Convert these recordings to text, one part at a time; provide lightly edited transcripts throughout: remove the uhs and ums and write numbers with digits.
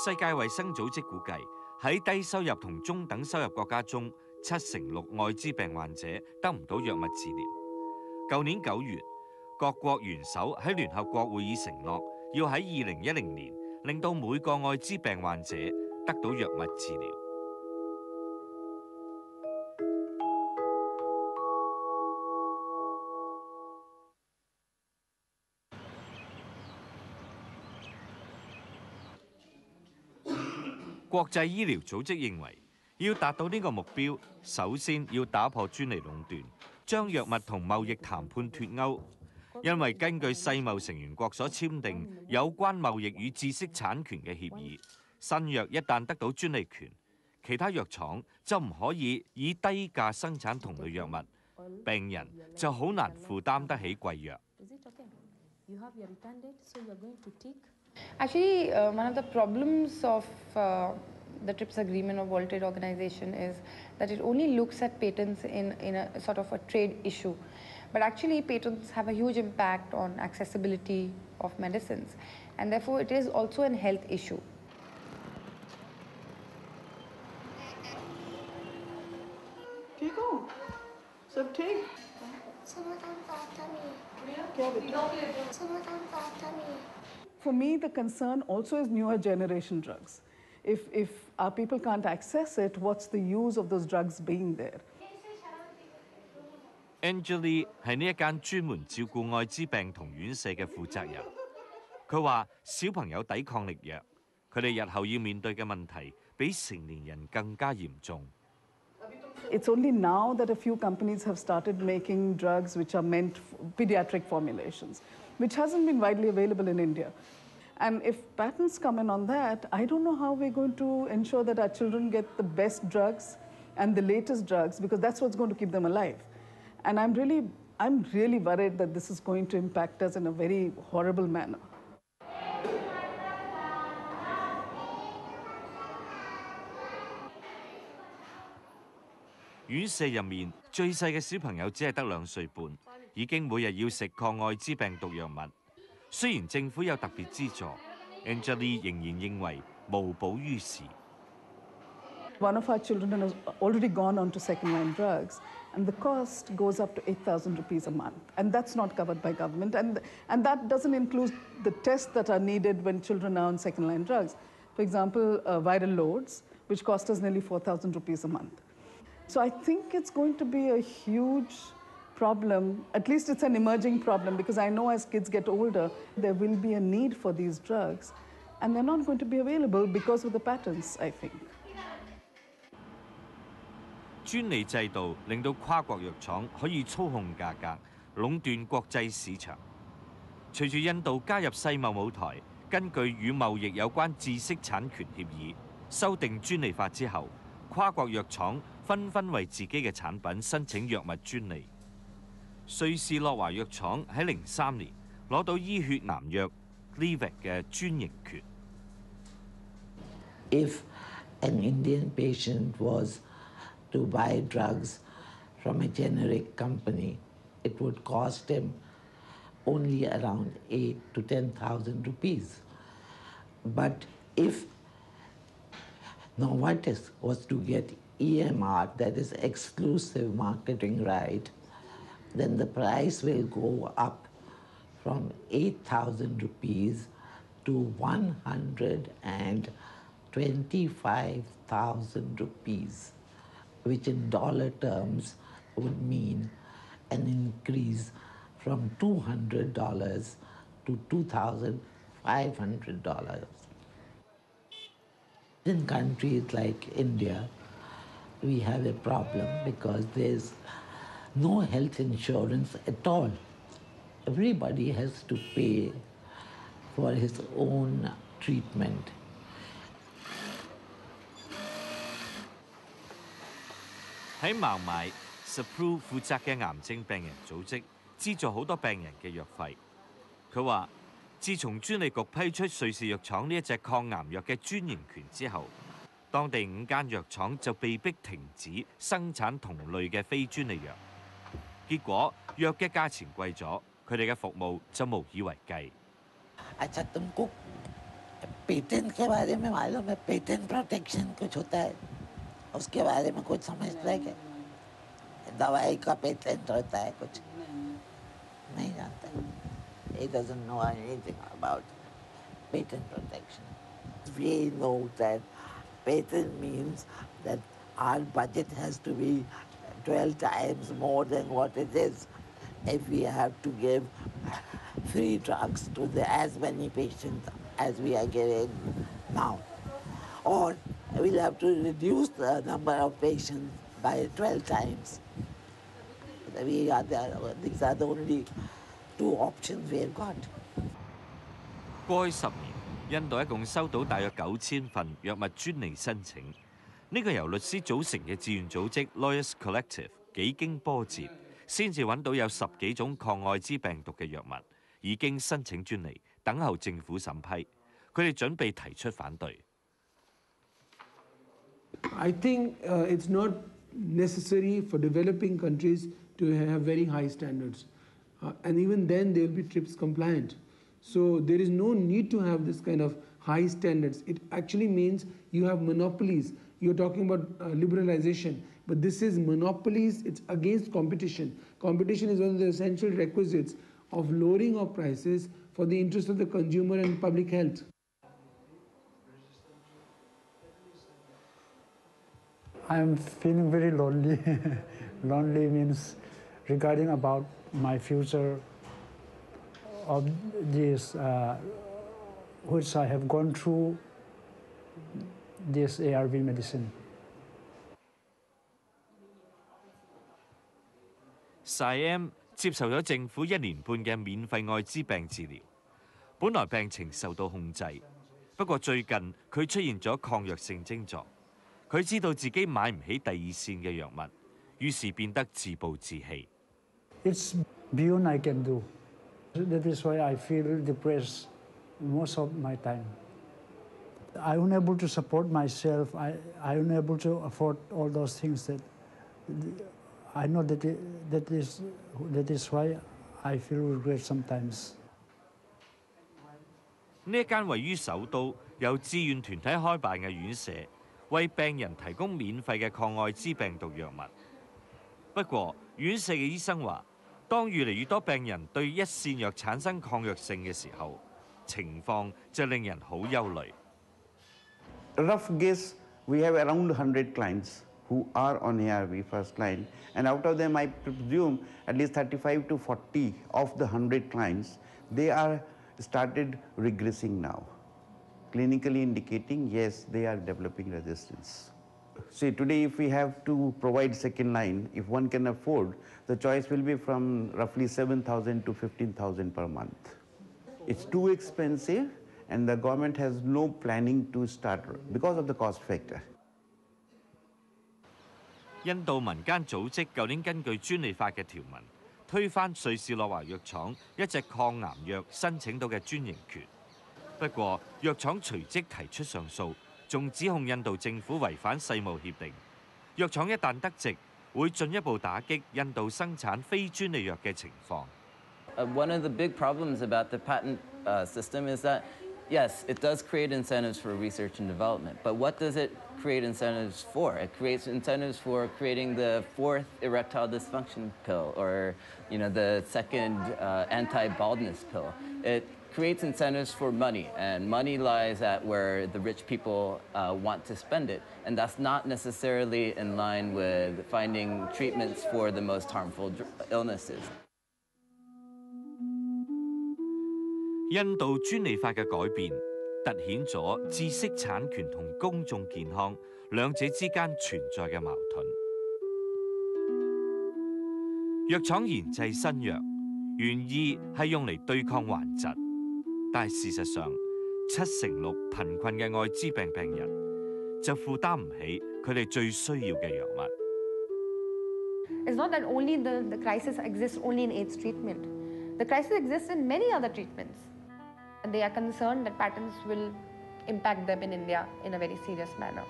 世界衛生組織估計，喺低收入同中等收入國家中，76%愛滋病患者得唔到藥物治療。舊年9月，各國元首喺聯合國會議承諾，要喺2010年令到每個愛滋病患者得到藥物治療。國際醫療組織認為，要達到呢個目標，首先要打破專利壟斷，將藥物同貿易談判脫鈎。因為根據世貿成員國所簽訂有關貿易與知識產權嘅協議，新藥一旦得到專利權，其他藥廠就唔可以以低價生產同類藥物，病人就好難負擔得起貴藥。Actually, one of the problems of the TRIPS agreement of World Trade Organization is that it only looks at patents in a sort of a trade issue. But actually, patents have a huge impact on accessibility of medicines, and therefore it is also a health issue. For me, the concern also is newer generation drugs. If our people can't access it, what's the use of those drugs being there? Angeli 係呢一間專門照顧愛滋病同院舍嘅負責人。佢話：小朋友抵抗力弱，佢哋日後要面對嘅問題比成年人更加嚴重。It's only now that a few companies have started making drugs which are meant for pediatric formulations, which hasn't been widely available in India. And if patents come in on that, I don't know how we're going to ensure that our children get the best drugs and the latest drugs, because that's what's going to keep them alive. And I'm really worried that this is going to impact us in a very horrible manner. 院舍入面最細嘅小朋友只係得2歲半，已經每日要食抗愛滋病毒藥物。雖然政府有特別資助 ，Angeli 仍然認為無補於事。One of our children has already gone on to second-line drugs, and the cost goes up to 8,000 rupees a month, and that's not covered by government, and that doesn't include the tests that are needed when children are on second-line drugs. For example, viral loads, which cost us nearly 4,000 rupees a month. So I think it's going to be a huge problem. At least it's an emerging problem, because I know as kids get older, there will be a need for these drugs, and they're not going to be available because of the patents, I think. 專利制度令到跨國藥廠可以操控價格，壟斷國際市場。隨住印度加入世貿舞台，根據與貿易有關知識產權協議修訂專利法之後，跨國藥廠紛紛為自己嘅產品申請藥物專利。瑞士諾華藥廠喺03年攞到醫血癌藥 Gleevec 嘅專營權。If an Indian patient was to buy drugs from a generic company, it would cost him only around 8,000 to 10,000 rupees. But if Novartis was to get EMR, that is exclusive marketing right, then the price will go up from 8,000 rupees to 125,000 rupees, which in dollar terms would mean an increase from $200 to $2,500. In countries like India, we have a problem because there's no health insurance at all. Everybody has to pay for his own treatment. 喺孟買 ，Sapru 負責嘅癌症病人組織資助好多病人嘅藥費。佢話：自從專利局批出瑞士藥廠呢一隻抗癌藥嘅專營權之後，當地5間藥廠就被迫停止生產同類嘅非專利藥。結果藥嘅價錢貴咗，佢哋嘅服務就無以為繼。I let them cook patent के बारे में मालूम है, patent protection कुछ होता है, उसके बारे में कुछ समझता है क्या? दवाई का पेटेंट होता है कुछ नहीं जानता. He doesn't know anything about patent protection. We know that patent means that our budget has to be 12 times more than what it is if we have to give free drugs to as many patients as we are giving now. Or we'll have to reduce the number of patients by 12 times. These are the only two options we have got. 過去10年，印度一共收到大約9000份藥物專利申請。呢個由律師組成嘅志願組織 Lawyers Collective 幾經波折，先至揾到有10幾種抗愛滋病毒嘅藥物，已經申請專利，等候政府審批。佢哋準備提出反對。I think it's not necessary for developing countries to have very high standards. And even then they will be TRIPS compliant. So there is no need to have this kind of high standards. It actually means you have monopolies. You're talking about liberalization, but this is monopolies, it's against competition. Competition is one of the essential requisites of lowering of prices for the interest of the consumer and public health. I'm feeling very lonely. Lonely means regarding about my future of this, which I have gone through this ARV medicine. Siam 接受咗政府1年半嘅免費愛滋病治療，本來病情受到控制，不過最近佢出現咗抗藥性症狀，佢知道自己買唔起第二線嘅藥物，於是變得自暴自棄。It's beyond I can do. That is why I feel depressed most of my time. I'm unable to support myself. I'm unable to afford all those things that I know that is why I feel regret sometimes. 呢一間位於首都由志願團體開辦嘅院舍，為病人提供免費嘅抗愛滋病毒藥物。不過，院舍嘅醫生話，當越嚟越多病人對一線藥產生抗藥性嘅時候，情況就令人好憂慮。Rough guess, we have around 100 clients who are on ARV first line, and out of them I presume at least 35 to 40 of the 100 clients, they are started regressing now, clinically indicating yes, they are developing resistance. See, today if we have to provide second line, if one can afford, the choice will be from roughly 7,000 to 15,000 per month. It's too expensive and the government has no planning to start because of the cost factor. 印度民間組織舊年根據專利法嘅條文，推翻瑞士諾華藥廠一隻抗癌藥申請到嘅專營權。不過，藥廠隨即提出上訴，仲指控印度政府違反世貿協定。藥廠一旦得直，會進一步打擊印度生產非專利藥嘅情況。One of the big problems about the patent system is that, yes, it does create incentives for research and development, but what does it create incentives for? It creates incentives for creating the 4th erectile dysfunction pill or, the second anti-baldness pill. It creates incentives for money, and money lies at where the rich people want to spend it, and that's not necessarily in line with finding treatments for the most harmful illnesses. 印度專利法嘅改變，凸顯咗知識產權同公眾健康兩者之間存在嘅矛盾。藥廠研製新藥，原意係用嚟對抗患疾，但係事實上，6%貧困嘅愛滋病病人就負擔唔起佢哋最需要嘅藥物。It's not that only the crisis exists only in AIDS treatment. The crisis exists in many other treatments. And they are concerned that patents will impact them in India in a very serious manner.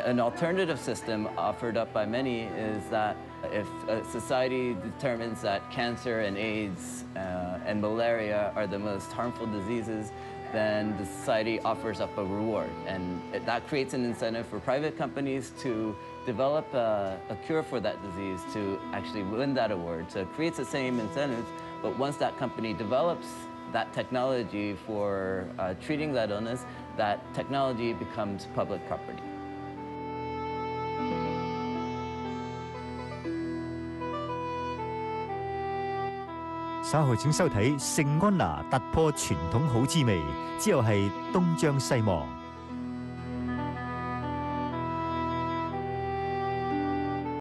An alternative system offered up by many is that if a society determines that cancer and AIDS and malaria are the most harmful diseases, then the society offers up a reward. And that creates an incentive for private companies to develop a cure for that disease to actually win that award. So it creates the same incentives, but once that company develops that technology for treating that illness, that technology becomes public property. 稍後請收睇《聖安娜突破傳統好滋味》，之後係東張西望。